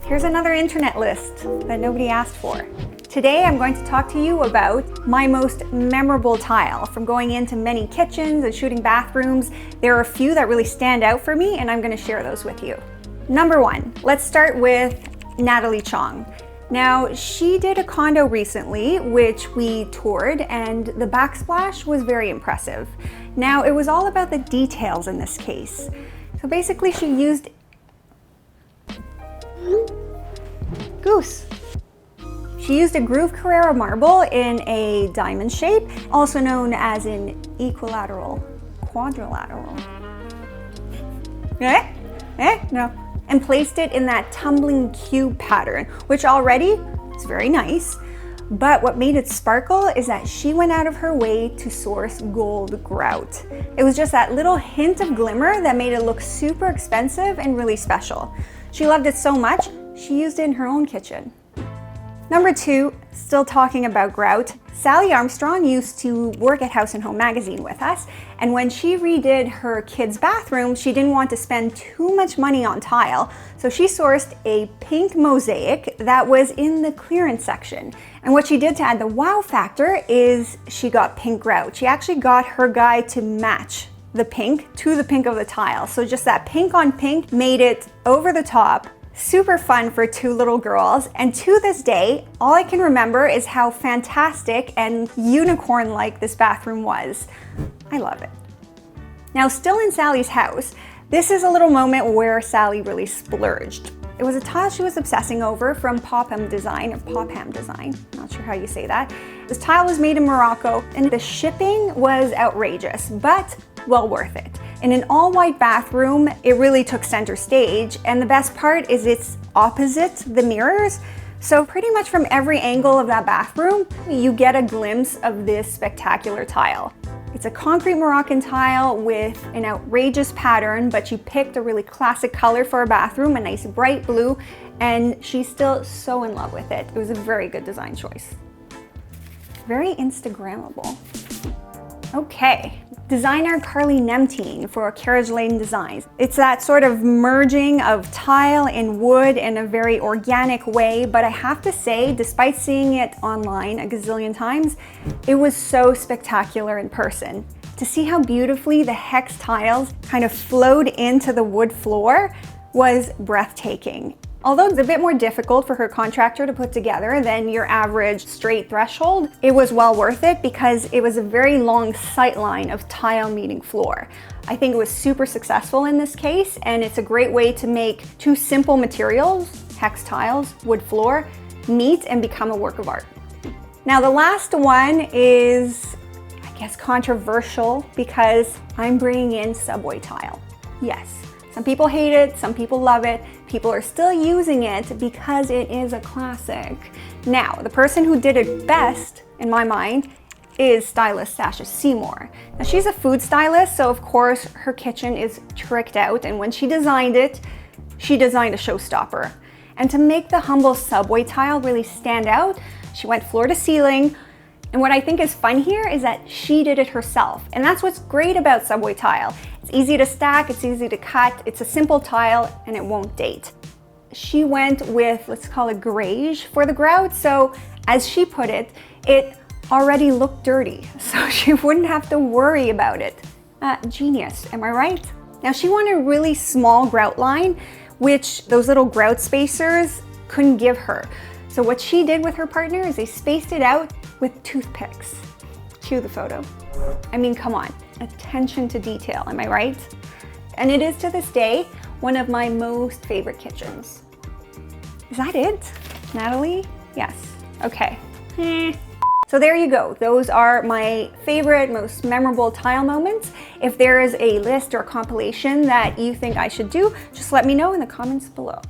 Here's another internet list that nobody asked for. Today I'm going to talk to you about my most memorable tile. From going into many kitchens and shooting bathrooms, there are a few that really stand out for me, and I'm going to share those with you. Number one, let's start with Natalie Chong. Now, she did a condo recently, which we toured, and the backsplash was very impressive. Now, it was all about the details in this case. So basically, she used She used a groove Carrara marble in a diamond shape, also known as an equilateral, quadrilateral. No. And placed it in that tumbling cube pattern, which already is very nice. But what made it sparkle is that she went out of her way to source gold grout. It was just that little hint of glimmer that made it look super expensive and really special. She loved it so much, she used it in her own kitchen. Number two, still talking about grout, Sally Armstrong used to work at House & Home magazine with us, and when she redid her kids' bathroom, she didn't want to spend too much money on tile, so she sourced a pink mosaic that was in the clearance section. And what she did to add the wow factor is she got pink grout. She actually got her guy to match the pink to the pink of the tile, so just that pink on pink made it over the top. Super fun for two little girls, and to this day, all I can remember is how fantastic and unicorn-like this bathroom was. I love it. Now, still in Sally's house, this is a little moment where Sally really splurged. It was a tile she was obsessing over from Popham Design, not sure how you say that. This tile was made in Morocco, and the shipping was outrageous, but well worth it. In an all-white bathroom, it really took center stage, and the best part is it's opposite the mirrors, so pretty much from every angle of that bathroom, you get a glimpse of this spectacular tile. It's a concrete Moroccan tile with an outrageous pattern, but she picked a really classic color for her bathroom, a nice bright blue, and she's still so in love with it. It was a very good design choice. Very Instagrammable. Okay, designer Carly Nemeth for Carriage Lane Designs. It's that sort of merging of tile and wood in a very organic way, but I have to say, despite seeing it online a gazillion times, it was so spectacular in person. To see how beautifully the hex tiles kind of flowed into the wood floor was breathtaking. Although it's a bit more difficult for her contractor to put together than your average straight threshold, it was well worth it because it was a very long sight line of tile meeting floor. I think it was super successful in this case, and it's a great way to make two simple materials, hex tiles, wood floor, meet and become a work of art. Now the last one is, I guess, controversial because I'm bringing in subway tile. Yes. Some people hate it, some people love it. People are still using it because it is a classic. Now, the person who did it best, in my mind, is stylist Sasha Seymour. Now, she's a food stylist, so of course her kitchen is tricked out, and when she designed it, she designed a showstopper. And to make the humble subway tile really stand out, she went floor to ceiling. And what I think is fun here is that she did it herself. And that's what's great about subway tile. It's easy to stack, it's easy to cut, it's a simple tile, and it won't date. She went with, let's call it greige for the grout. So as she put it, it already looked dirty. So she wouldn't have to worry about it. Genius, am I right? Now she wanted a really small grout line, which those little grout spacers couldn't give her. So what she did with her partner is they spaced it out with toothpicks. Cue the photo. I mean, come on, attention to detail, am I right? And it is to this day one of my most favorite kitchens. Is that it, Natalie? Yes, okay. So there you go. Those are my favorite, most memorable tile moments. If there is a list or compilation that you think I should do, just let me know in the comments below.